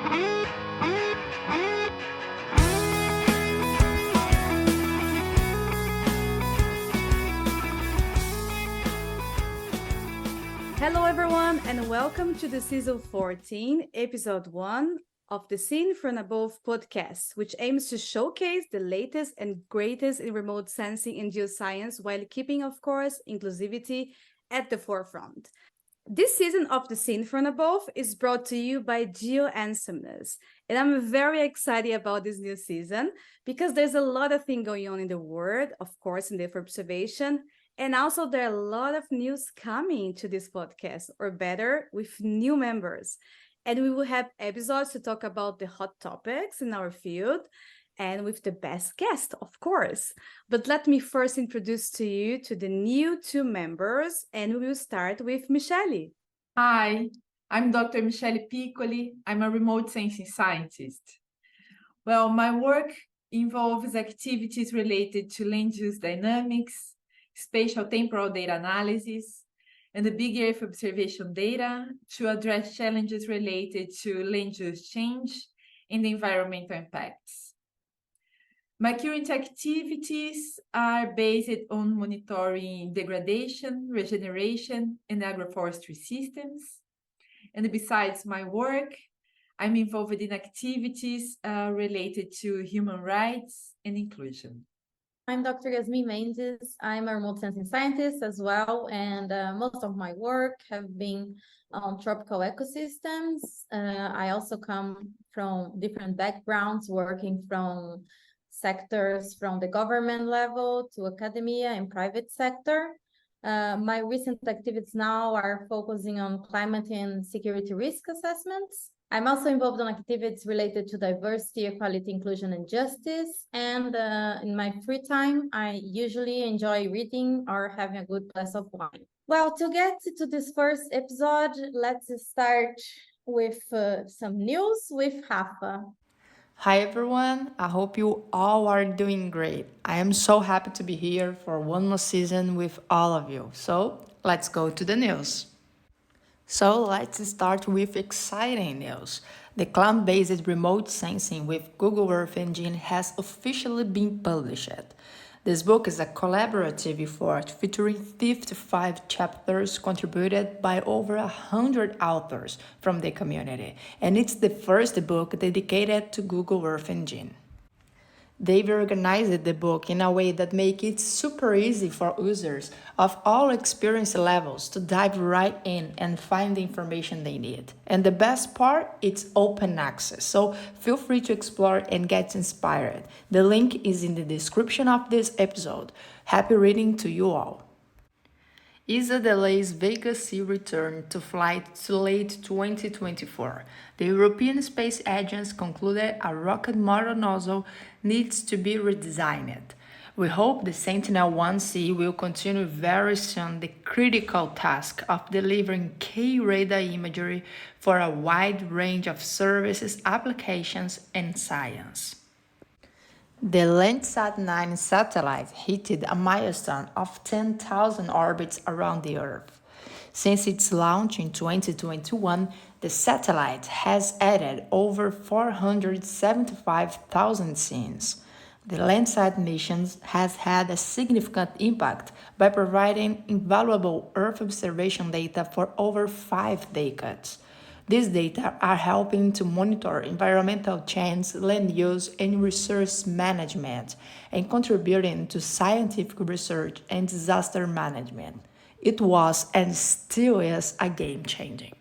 Hello everyone and welcome to the season 14, episode 1 of the Seen from Above podcast, which aims to showcase the latest and greatest in remote sensing and geoscience while keeping, of course, inclusivity at the forefront. This season of the Seen from Above is brought to you by Geoawesomeness, and I'm very excited about this new season because there's a lot of things going on in the world, of course, in the Earth observation. And also there are a lot of news coming to this podcast, or better, with new members. And we will have episodes to talk about the hot topics in our field and with the best guest, of course. But let me first introduce to you to the new 2 members, and we will start with Michele. Hi, I'm Dr. Michele Piccoli. I'm a remote sensing scientist. Well, my work involves activities related to land use dynamics, spatial temporal data analysis, and the big Earth observation data to address challenges related to land use change and environmental impacts. My current activities are based on monitoring degradation, regeneration, and agroforestry systems. And besides my work, I'm involved in activities related to human rights and inclusion. I'm Dr. Yasmin Mendes. I'm a remote sensing scientist as well, and most of my work have been on tropical ecosystems. I also come from different backgrounds, working from sectors from the government level to academia and private sector. My recent activities now are focusing on climate and security risk assessments. I'm also involved in activities related to diversity, equality, inclusion, and justice. And in my free time, I usually enjoy reading or having a good glass of wine. Well, to get to this first episode, let's start with some news with Rafa. Hi everyone, I hope you all are doing great. I am so happy to be here for one more season with all of you. So let's go to the news. So let's start with exciting news. The cloud-based remote sensing with Google Earth Engine has officially been published. This book is a collaborative effort featuring 55 chapters contributed by over 100 authors from the community, and it's the first book dedicated to Google Earth Engine. They've organized the book in a way that makes it super easy for users of all experience levels to dive right in and find the information they need. And the best part, it's open access, so feel free to explore and get inspired. The link is in the description of this episode. Happy reading to you all. ESA delays Vega C return to flight to late 2024. The European Space Agency concluded a rocket motor nozzle needs to be redesigned. We hope the Sentinel-1C will continue very soon the critical task of delivering K-radar imagery for a wide range of services, applications, and science. The Landsat-9 satellite hit a milestone of 10,000 orbits around the Earth. Since its launch in 2021, the satellite has added over 475,000 scenes. The Landsat mission has had a significant impact by providing invaluable Earth observation data for over 5 decades. These data are helping to monitor environmental change, land use, and resource management, and contributing to scientific research and disaster management. It was and still is a game-changing.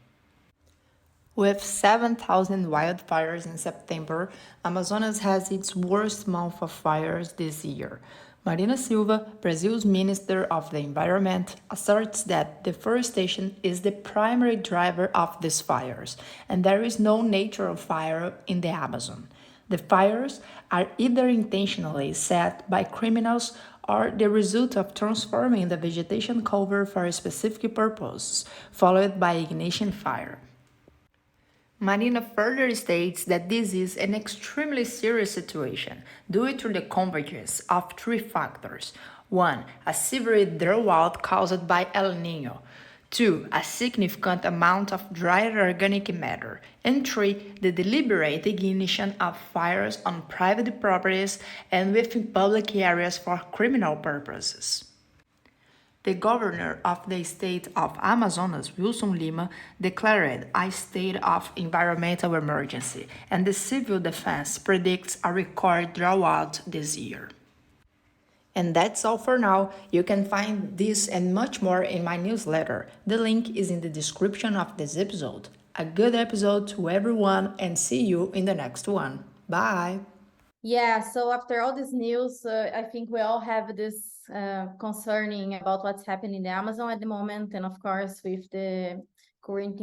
With 7,000 wildfires in September, Amazonas has its worst month of fires this year. Marina Silva, Brazil's Minister of the Environment, asserts that deforestation is the primary driver of these fires, and there is no natural fire in the Amazon. The fires are either intentionally set by criminals or the result of transforming the vegetation cover for a specific purpose, followed by ignition fire. Marina further states that this is an extremely serious situation due to the convergence of 3 factors. 1. A severe drought caused by El Niño. 2. A significant amount of dry organic matter. And 3. The deliberate ignition of fires on private properties and within public areas for criminal purposes. The governor of the state of Amazonas, Wilson Lima, declared a state of environmental emergency, and the civil defense predicts a record drought this year. And that's all for now. You can find this and much more in my newsletter. The link is in the description of this episode. A good episode to everyone and see you in the next one. Bye! Yeah, so after all this news, I think we all have this concerning about what's happening in the Amazon at the moment. And of course, with the current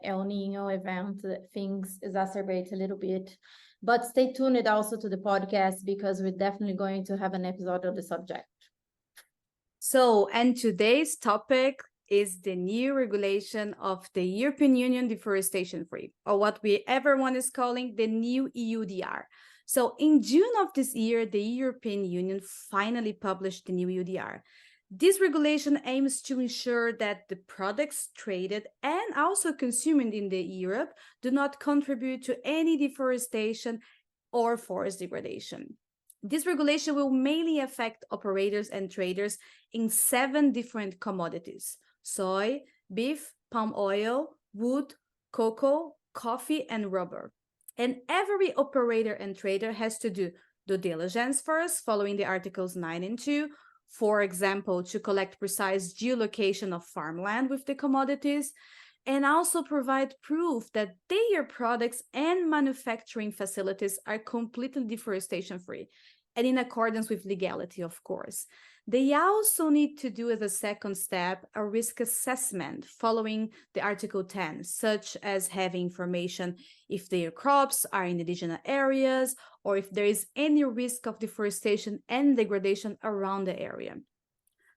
El Nino event, things exacerbate a little bit. But stay tuned also to the podcast because we're definitely going to have an episode on the subject. So, and today's topic is the new regulation of the European Union Deforestation Free, or what everyone is calling the new EUDR. So in June of this year, the European Union finally published the new EUDR. This regulation aims to ensure that the products traded and also consumed in the Europe do not contribute to any deforestation or forest degradation. This regulation will mainly affect operators and traders in 7 different commodities: soy, beef, palm oil, wood, cocoa, coffee, and rubber. And every operator and trader has to do due diligence first, following the Articles 9 and 2, for example, to collect precise geolocation of farmland with the commodities, and also provide proof that their products and manufacturing facilities are completely deforestation-free, and in accordance with legality, of course. They also need to do as a second step a risk assessment following the Article 10, such as having information if their crops are in indigenous areas or if there is any risk of deforestation and degradation around the area.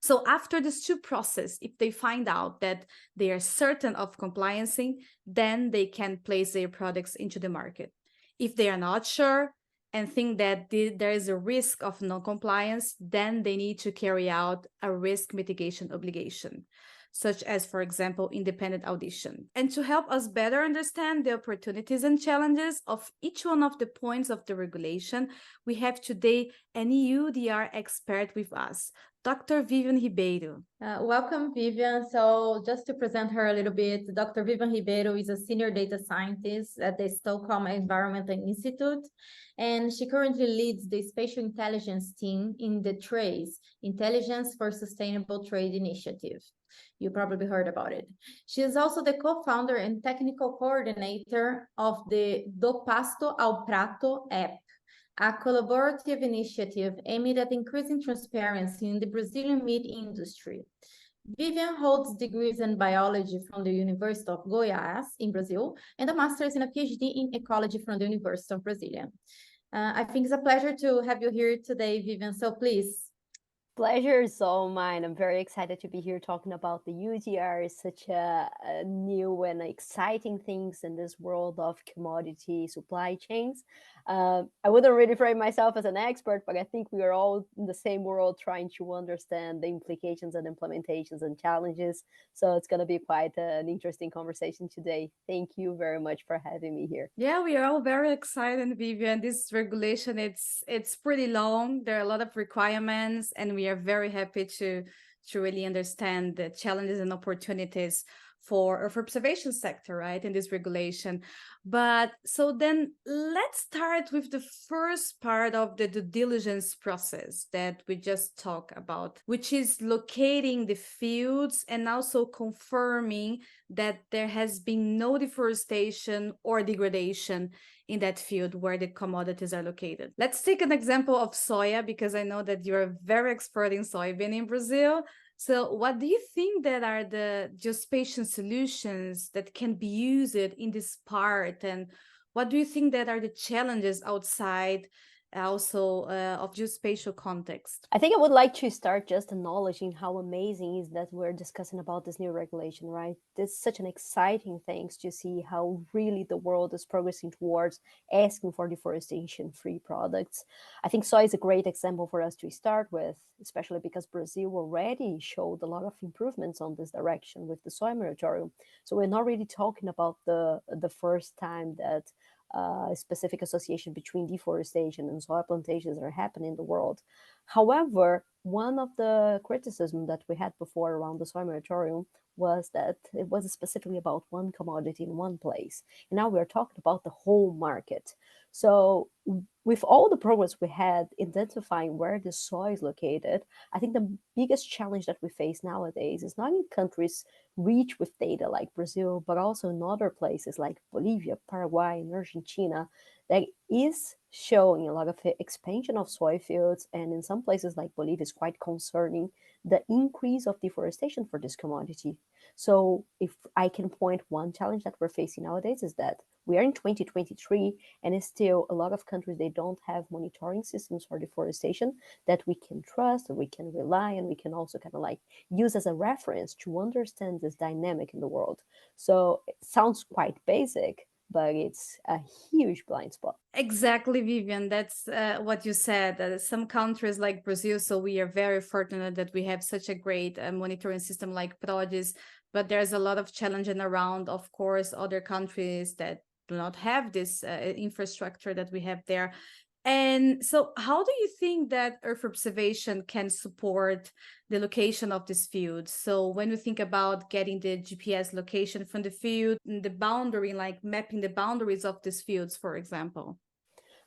So after this 2 process, if they find out that they are certain of compliancing, then they can place their products into the market. If they are not sure and think that there is a risk of non-compliance, then they need to carry out a risk mitigation obligation, such as, for example, independent audition. And to help us better understand the opportunities and challenges of each one of the points of the regulation, we have today an EUDR expert with us, Dr. Vivian Ribeiro. Welcome, Vivian. So just to present her a little bit, Dr. Vivian Ribeiro is a senior data scientist at the Stockholm Environment Institute, and she currently leads the spatial intelligence team in the Trase, Intelligence for Sustainable Trade Initiative. You probably heard about it. She is also the co-founder and technical coordinator of the Do Pasto ao Prato app, a collaborative initiative aimed at increasing transparency in the Brazilian meat industry. Vivian holds degrees in biology from the University of Goias in Brazil and a master's and a Ph.D. in ecology from the University of Brasilia. I think it's a pleasure to have you here today, Vivian. So please. Pleasure is all mine. I'm very excited to be here talking about the EUDR. It's such a new and exciting things in this world of commodity supply chains. I wouldn't really frame myself as an expert, but I think we are all in the same world trying to understand the implications and implementations and challenges. So it's going to be quite an interesting conversation today. Thank you very much for having me here. Yeah, we are all very excited, Vivian. This regulation, it's pretty long. There are a lot of requirements, and we are very happy to really understand the challenges and opportunities for observation sector, right, in this regulation. But so then let's start with the first part of the due diligence process that we just talked about, which is locating the fields and also confirming that there has been no deforestation or degradation in that field where the commodities are located. Let's take an example of soya, because I know that you're very expert in soybean in Brazil. So what do you think that are the geospatial solutions that can be used in this part? And what do you think that are the challenges outside also of geospatial context? I think I would like to start just acknowledging how amazing is that we're discussing about this new regulation, right? This is such an exciting thing to see how really the world is progressing towards asking for deforestation-free products. I think soy is a great example for us to start with, especially because Brazil already showed a lot of improvements on this direction with the soy moratorium. So we're not really talking about the first time that a specific association between deforestation and soy plantations are happening in the world. However, one of the criticisms that we had before around the soy moratorium was that it was specifically about one commodity in one place. And now we're talking about the whole market. So with all the progress we had identifying where the soy is located, I think the biggest challenge that we face nowadays is not in countries rich with data like Brazil, but also in other places like Bolivia, Paraguay, and Argentina that is showing a lot of expansion of soy fields, and in some places like Bolivia is quite concerning the increase of deforestation for this commodity. So if I can point one challenge that we're facing nowadays is that we are in 2023 and it's still a lot of countries, they don't have monitoring systems for deforestation that we can trust, that we can rely, and we can also kind of like use as a reference to understand this dynamic in the world. So it sounds quite basic, but it's a huge blind spot. Exactly, Vivian. That's what you said. Some countries like Brazil, so we are very fortunate that we have such a great monitoring system like Prodes, but there's a lot of challenging around, of course, other countries that do not have this infrastructure that we have there. And so how do you think that Earth observation can support the location of this field? So when we think about getting the GPS location from the field, the boundary, like mapping the boundaries of these fields, for example?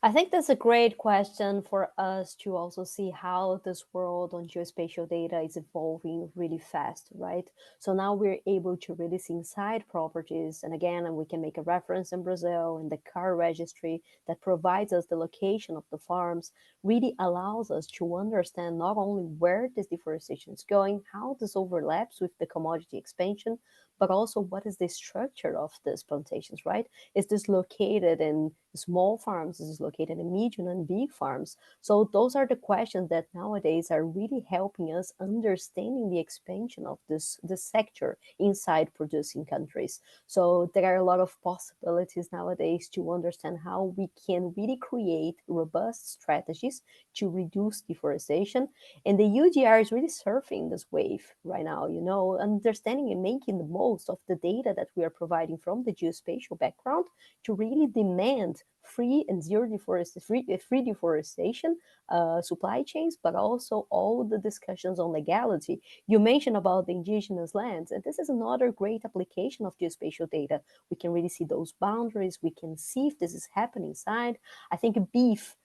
I think that's a great question for us to also see how this world on geospatial data is evolving really fast, right? So now we're able to really see inside properties. And again, we can make a reference in Brazil and the car registry that provides us the location of the farms, really allows us to understand not only where this deforestation is going, how this overlaps with the commodity expansion, but also what is the structure of these plantations, right? Is this located in small farms? Is this located in medium and big farms? So those are the questions that nowadays are really helping us understanding the expansion of this sector inside producing countries. So there are a lot of possibilities nowadays to understand how we can really create robust strategies to reduce deforestation. And the EUDR is really surfing this wave right now, you know, understanding and making the most of the data that we are providing from the geospatial background to really demand free and zero deforestation, free deforestation supply chains, but also all the discussions on legality. You mentioned about the indigenous lands, and this is another great application of geospatial data. We can really see those boundaries. We can see if this is happening inside. I think beef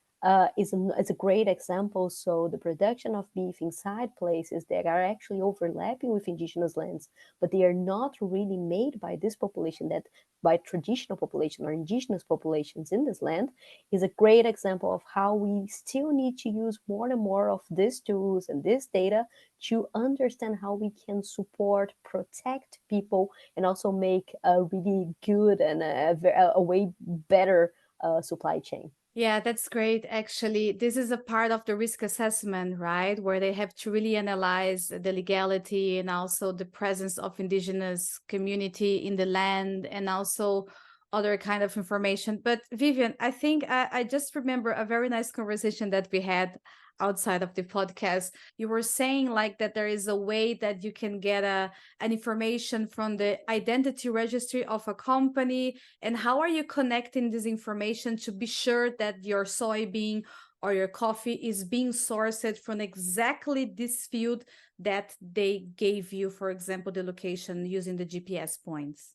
is a great example. So the production of beef inside places that are actually overlapping with indigenous lands, but they are not really made by this population, that by traditional population or indigenous populations in this land, is a great example of how we still need to use more and more of these tools and this data to understand how we can support, protect people, and also make a really good and a way better supply chain. Yeah, that's great. Actually, this is a part of the risk assessment, right? Where they have to really analyze the legality and also the presence of indigenous community in the land and also other kind of information. But Vivian, I think I just remember a very nice conversation that we had outside of the podcast. You were saying like that there is a way that you can get an information from the identity registry of a company, and how are you connecting this information to be sure that your soybean or your coffee is being sourced from exactly this field that they gave you, for example, the location using the GPS points?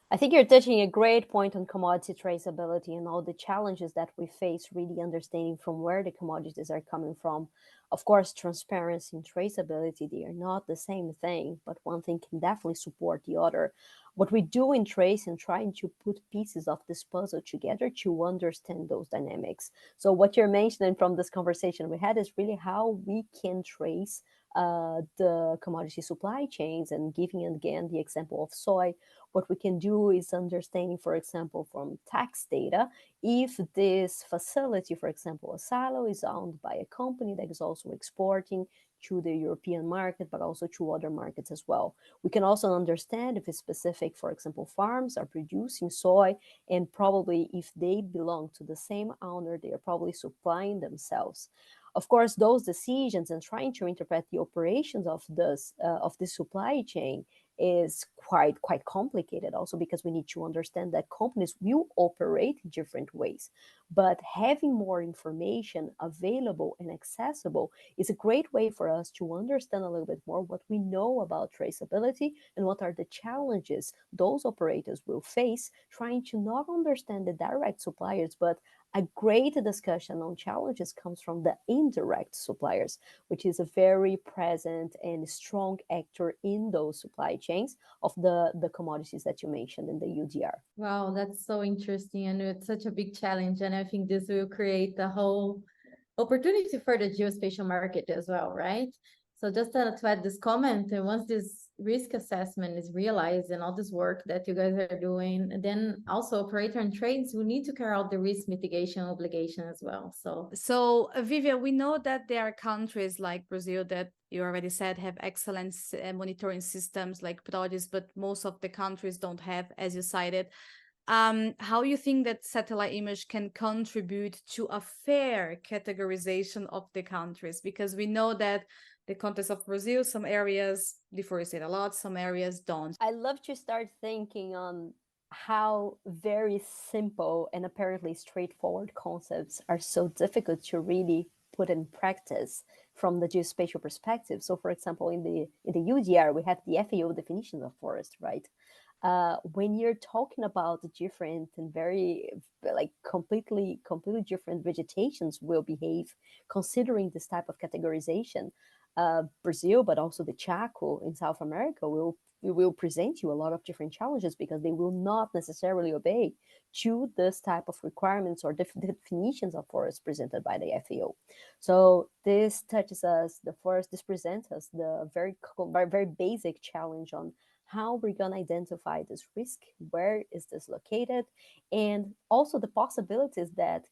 I think you're touching a great point on commodity traceability and all the challenges that we face, really understanding from where the commodities are coming from. Of course, transparency and traceability, they are not the same thing, but one thing can definitely support the other. What we do in Trace and trying to put pieces of this puzzle together to understand those dynamics. So what you're mentioning from this conversation we had is really how we can trace the commodity supply chains, and giving again the example of soy. What we can do is understanding, for example, from tax data, if this facility, for example, a silo, is owned by a company that is also exporting to the European market, but also to other markets as well. We can also understand if it's specific, for example, farms are producing soy, and probably if they belong to the same owner, they are probably supplying themselves. Of course, those decisions and trying to interpret the operations of this supply chain is quite complicated, also because we need to understand that companies will operate in different ways. But having more information available and accessible is a great way for us to understand a little bit more what we know about traceability and what are the challenges those operators will face, trying to not understand the direct suppliers, but a great discussion on challenges comes from the indirect suppliers, which is a very present and strong actor in those supply chains of the commodities that you mentioned in the EUDR. Wow, that's so interesting. And it's such a big challenge. And I think this will create the whole opportunity for the geospatial market as well, right? So just to add this comment, and once this risk assessment is realized and all this work that you guys are doing, then also operator and trades will need to carry out the risk mitigation obligation as well. So Vivian, we know that there are countries like Brazil that you already said have excellent monitoring systems like Prato, but most of the countries don't have, as you cited. How you think that satellite image can contribute to a fair categorization of the countries? Because we know that the context of Brazil, some areas deforestate a lot, some areas don't. I love to start thinking on how very simple and apparently straightforward concepts are so difficult to really put in practice from the geospatial perspective. So, for example, in the EUDR, we have the FAO definition of forest, right? When you're talking about the different and very completely different vegetations will behave, considering this type of categorization, Brazil, but also the Chaco in South America will present you a lot of different challenges because they will not necessarily obey to this type of requirements or definitions of forest presented by the FAO. So this touches us, this presents us the very basic challenge on how we're going to identify this risk, where is this located, and also the possibilities that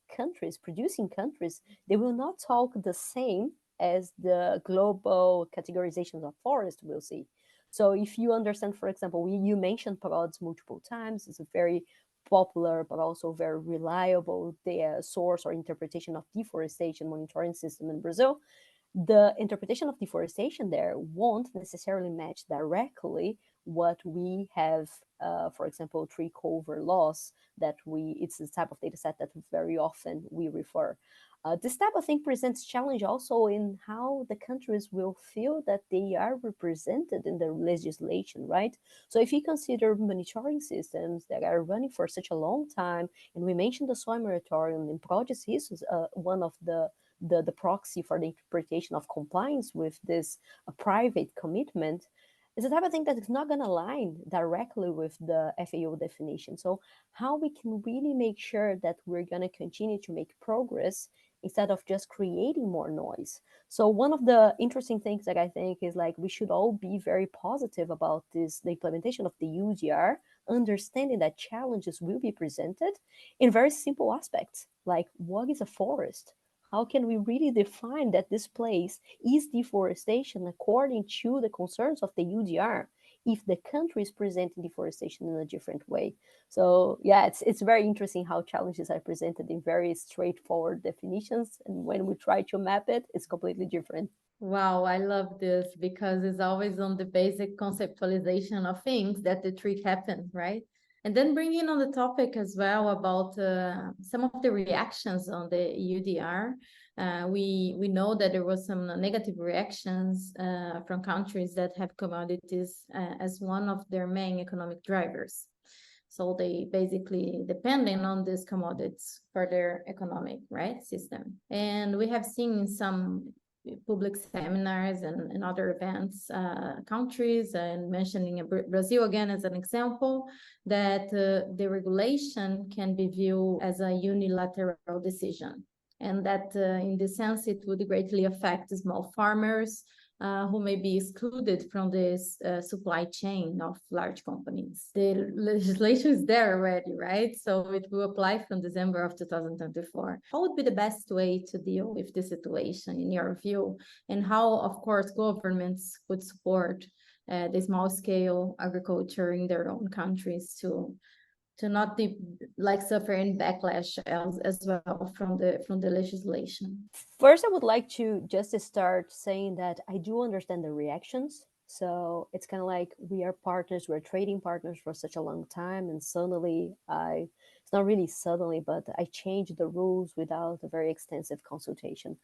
producing countries, they will not talk the same as the global categorizations of forest we'll see. So if you understand, for example, you mentioned PRODS multiple times, it's a very popular but also very reliable source or interpretation of deforestation monitoring system in Brazil. The interpretation of deforestation there won't necessarily match directly what we have, for example, tree cover loss that it's the type of data set that very often we refer. This type of thing presents challenge also in how the countries will feel that they are represented in the legislation, right? So if you consider monitoring systems that are running for such a long time, and we mentioned the soil moratorium, and Progis is one of the proxy for the interpretation of compliance with this private commitment, is the type of thing that is not going to align directly with the FAO definition. So how we can really make sure that we're going to continue to make progress instead of just creating more noise. So one of the interesting things that I think is we should all be very positive about the implementation of the EUDR, understanding that challenges will be presented in very simple aspects, like what is a forest? How can we really define that this place is deforestation according to the concerns of the EUDR if the country is presenting deforestation in a different way? So yeah, it's very interesting how challenges are presented in very straightforward definitions, and when we try to map it, it's completely different. Wow, I love this because it's always on the basic conceptualization of things that the trick happens, right? And then bringing on the topic as well about some of the reactions on the EUDR. We know that there was some negative reactions from countries that have commodities as one of their main economic drivers. So they basically depending on these commodities for their economic system. And we have seen some public seminars and other events, countries, and mentioning Brazil again as an example, that the regulation can be viewed as a unilateral decision. And that in this sense, it would greatly affect small farmers who may be excluded from this supply chain of large companies. The legislation is there already, right? So it will apply from December of 2024. What would be the best way to deal with this situation in your view? And how, of course, governments could support the small scale agriculture in their own countries to not be like suffering backlash as well from the legislation? First, I would like to just start saying that I do understand the reactions. So it's kind of like we are partners, we're trading partners for such a long time, and suddenly it's not really suddenly, but I changed the rules without a very extensive consultation.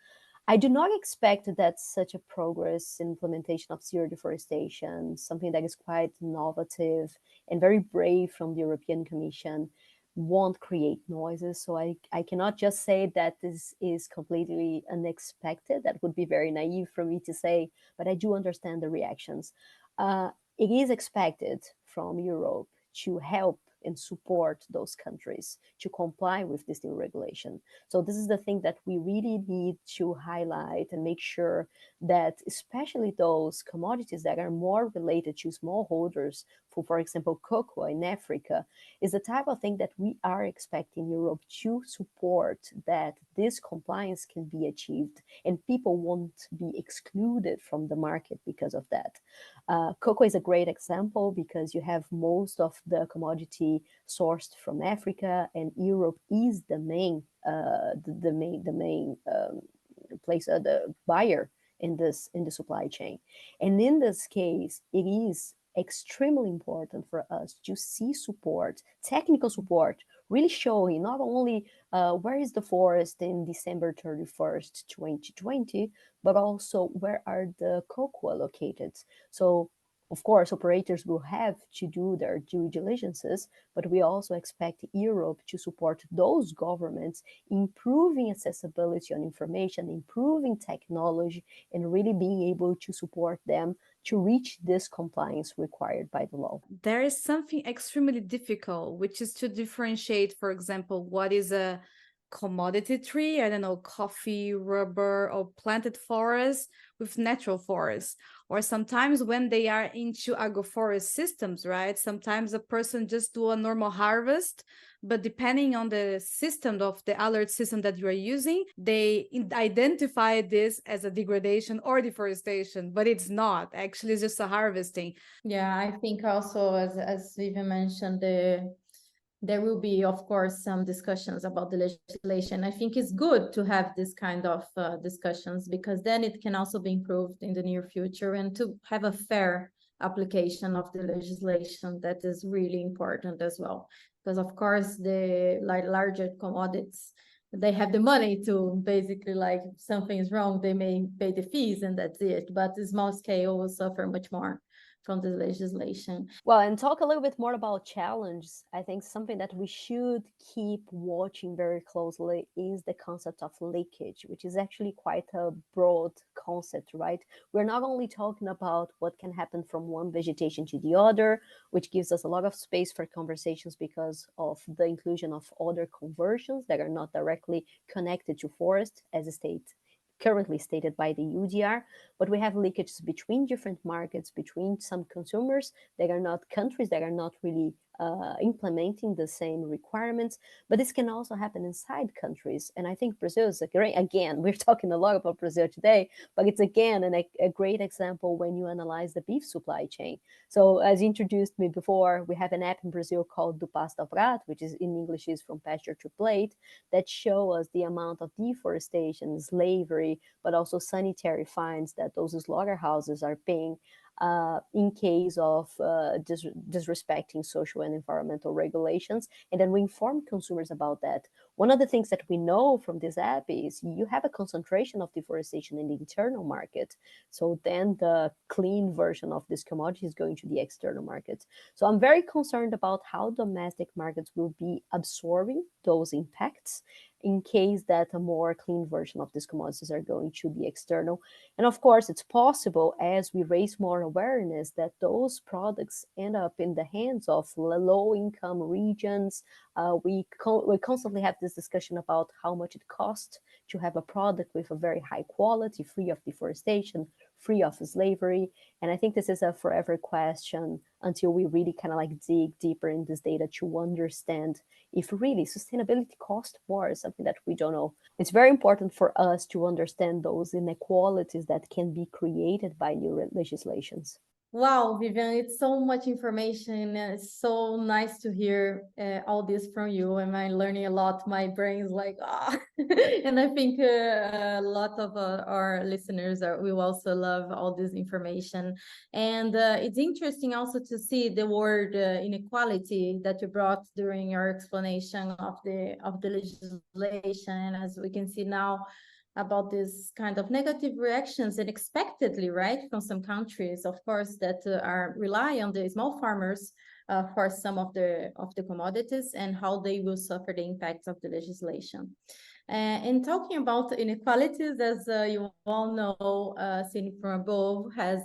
I do not expect that such a progress in implementation of zero deforestation, something that is quite innovative and very brave from the European Commission, won't create noises. So I cannot just say that this is completely unexpected. That would be very naive for me to say, but I do understand the reactions. It is expected from Europe to help and support those countries to comply with this new regulation. So this is the thing that we really need to highlight and make sure that especially those commodities that are more related to smallholders, for example, cocoa in Africa, is the type of thing that we are expecting Europe to support, that this compliance can be achieved and people won't be excluded from the market because of that. Cocoa is a great example because you have most of the commodity sourced from Africa, and Europe is the main place, the buyer in the supply chain. And in this case, it is extremely important for us to see support, technical support, really showing not only where is the forest in December 31st, 2020, but also where are the cocoa located. So of course, operators will have to do their due diligences, but we also expect Europe to support those governments, improving accessibility on information, improving technology, and really being able to support them to reach this compliance required by the law. There is something extremely difficult, which is to differentiate, for example, what is a commodity tree, I don't know, coffee, rubber, or planted forest with natural forest. Or sometimes when they are into agroforest systems, right? Sometimes a person just do a normal harvest, but depending on the system of the alert system that you are using, they identify this as a degradation or deforestation, but it's not. Actually, it's just a harvesting. Yeah, I think also, as Vivian mentioned, there will be, of course, some discussions about the legislation. I think it's good to have this kind of discussions, because then it can also be improved in the near future, and to have a fair application of the legislation, that is really important as well. Because of course, the larger commodities, they have the money to basically, like, if something is wrong, they may pay the fees and that's it. But the small scale will suffer much more from the legislation. Well, and talk a little bit more about challenges. I think something that we should keep watching very closely is the concept of leakage, which is actually quite a broad concept, right? We're not only talking about what can happen from one vegetation to the other, which gives us a lot of space for conversations because of the inclusion of other conversions that are not directly connected to forest, as currently stated by the EUDR, but we have leakages between different markets, between some consumers that are not countries that are not really implementing the same requirements, but this can also happen inside countries. And I think Brazil is a great, again, we're talking a lot about Brazil today, but it's again a great example when you analyze the beef supply chain. So as you introduced me before, we have an app in Brazil called Do Pasto, Prato, which is in English is from pasture to plate, that show us the amount of deforestation, slavery, but also sanitary fines that those slaughterhouses are paying in case of disrespecting social and environmental regulations. And then we inform consumers about that. One of the things that we know from this app is you have a concentration of deforestation in the internal market. So then the clean version of this commodity is going to the external market. So I'm very concerned about how domestic markets will be absorbing those impacts in case that a more clean version of these commodities are going to be external. And of course, it's possible as we raise more awareness that those products end up in the hands of low-income regions. We constantly have this discussion about how much it costs to have a product with a very high quality, free of deforestation, free of slavery. And I think this is a forever question until we really kind of like dig deeper in this data to understand if really sustainability costs more, is something that we don't know. It's very important for us to understand those inequalities that can be created by new legislations. Wow, Vivian, it's so much information. It's so nice to hear all this from you. And I'm learning a lot. My brain is like, ah. And I think a lot of our listeners will also love all this information. And it's interesting also to see the word inequality that you brought during your explanation of the legislation. As we can see now, about this kind of negative reactions unexpectedly, right, from some countries, of course, that are rely on the small farmers for some of the commodities, and how they will suffer the impacts of the legislation. And talking about inequalities, as you all know, Seen from Above has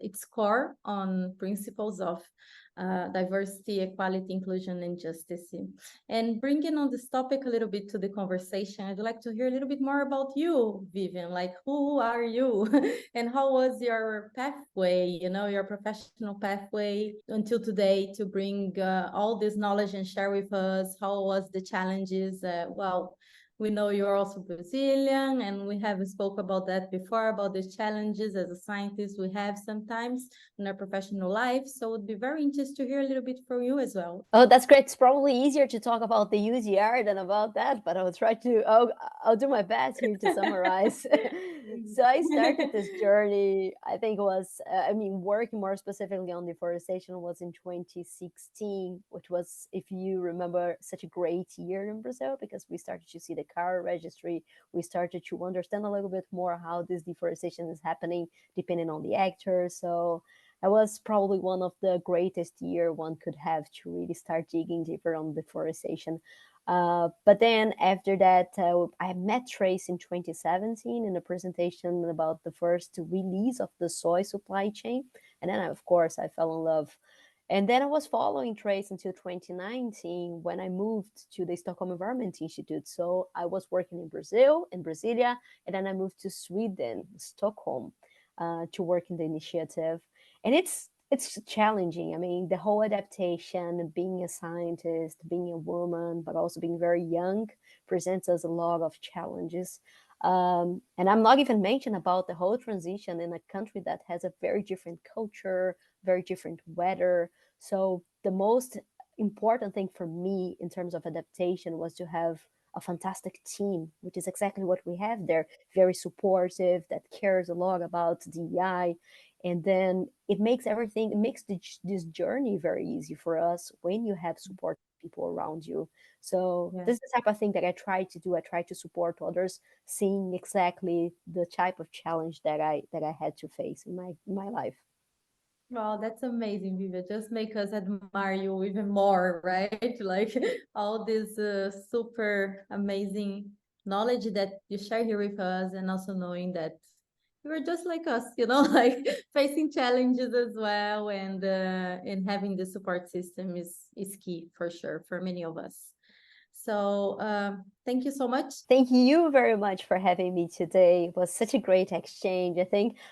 its core on principles of diversity, equality, inclusion, and justice. And bringing on this topic a little bit to the conversation, I'd like to hear a little bit more about you, Vivian. Like, who are you? And how was your pathway, your professional pathway until today, to bring all this knowledge and share with us? How was the challenges? Well, we know you're also Brazilian, and we have spoke about that before, about the challenges as a scientist we have sometimes in our professional life. So it would be very interesting to hear a little bit from you as well. Oh, that's great. It's probably easier to talk about the EUDR than about that, but I'll try to, I'll do my best here to summarize. So I started this journey, I think it was, working more specifically on deforestation was in 2016, which was, if you remember, such a great year in Brazil, because we started to see the car registry. We started to understand a little bit more how this deforestation is happening, depending on the actors. So I was probably one of the greatest year one could have to really start digging deeper on deforestation. But then after that, I met Trase in 2017 in a presentation about the first release of the soy supply chain. And then, of course, I fell in love. And then I was following Trase until 2019 when I moved to the Stockholm Environment Institute. So I was working in Brazil, in Brasilia, and then I moved to Sweden, Stockholm, to work in the initiative. And it's challenging. I mean, the whole adaptation, being a scientist, being a woman, but also being very young, presents us a lot of challenges. And I'm not even mentioning about the whole transition in a country that has a very different culture, very different weather. So the most important thing for me in terms of adaptation was to have a fantastic team, which is exactly what we have there. Very supportive, that cares a lot about DEI. And then it makes this journey very easy for us when you have support people around you. So this is the type of thing that I try to do. I try to support others, seeing exactly the type of challenge that I had to face in my life. Wow, that's amazing, Vivian. Just make us admire you even more, right? Like all this super amazing knowledge that you share here with us, and also knowing that you are just like us, like facing challenges as well, and having the support system is key for sure for many of us. So thank you so much. Thank you very much for having me today. It was such a great exchange.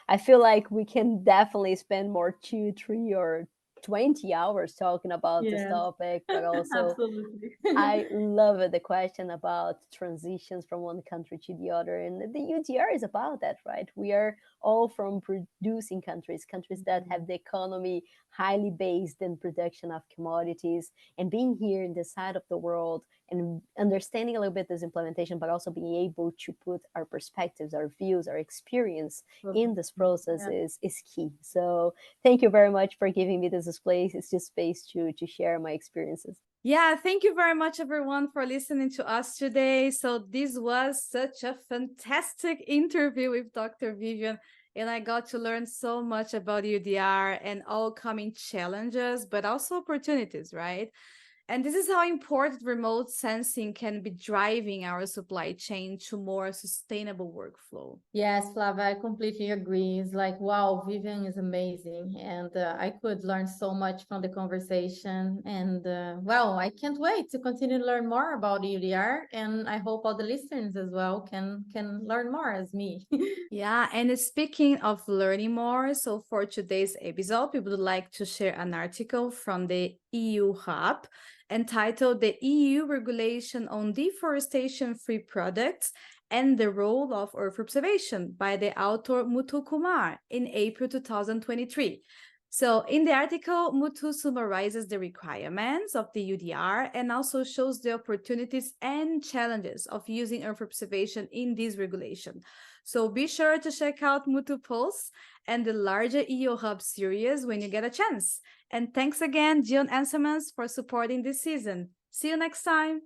I feel like we can definitely spend more 2, 3, or 20 hours talking about this topic, but also absolutely. I love the question about transitions from one country to the other. And the EUDR is about that, right? We are all from producing countries that have the economy highly based in production of commodities, and being here in this side of the world and understanding a little bit this implementation, but also being able to put our perspectives, our views, our experience in this process is key. So thank you very much for giving me this space. It's just space to share my experiences. Yeah, thank you very much, everyone, for listening to us today. So this was such a fantastic interview with Dr. Vivian, and I got to learn so much about EUDR and all coming challenges, but also opportunities, right? And this is how important remote sensing can be driving our supply chain to more sustainable workflow. Yes, Flava, I completely agree. It's like, wow, Vivian is amazing. And I could learn so much from the conversation. And well, I can't wait to continue to learn more about EUDR. And I hope all the listeners as well can learn more as me. Yeah, and speaking of learning more, so for today's episode, we would like to share an article from the EU Hub entitled The EU Regulation on Deforestation-Free Products and the Role of Earth Observation by the author Muthu Kumar in April 2023. So in the article, Muthu summarizes the requirements of the EUDR and also shows the opportunities and challenges of using Earth observation in this regulation. So be sure to check out Muthu posts and the larger EU Hub series when you get a chance. And thanks again, Geoawesomeness, for supporting this season. See you next time.